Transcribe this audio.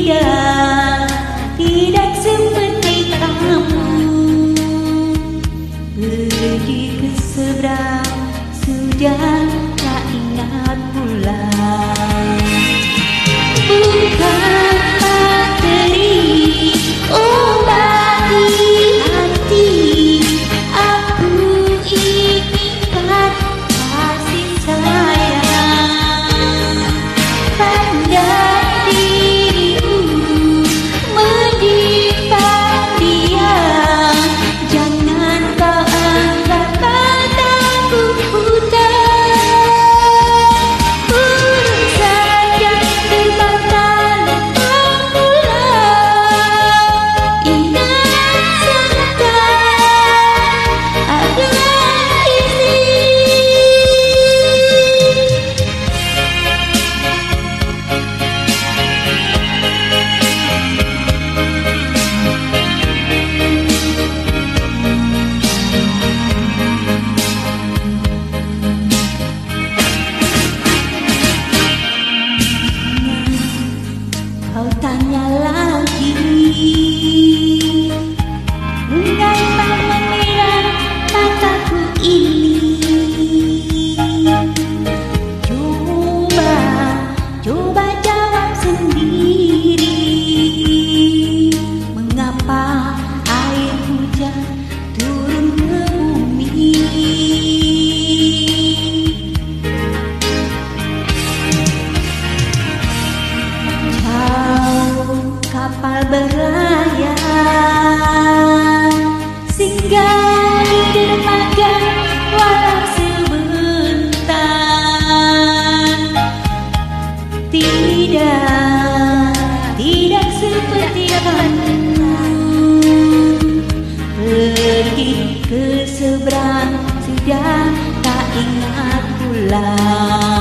Tidak, tidak seperti kamu pergi ke seberang, sudah tak ingat pulang. Bukan materi, oh bagi hati, aku inginkan kasih sayang pada dirimu, menyimpan dia. Jangan kau anggap kataku buta. Burung saja terbakar pemula. Ingat sebentar adalah kau tanya lagi, mengapa mengira mataku ini? Coba jawab sendiri. Mengapa air hujan turun ke bumi? Kapal berlayar singgah di dermaga walau sebentar. Tidak seperti kamu pergi ke seberang, sudah tak ingat pulang.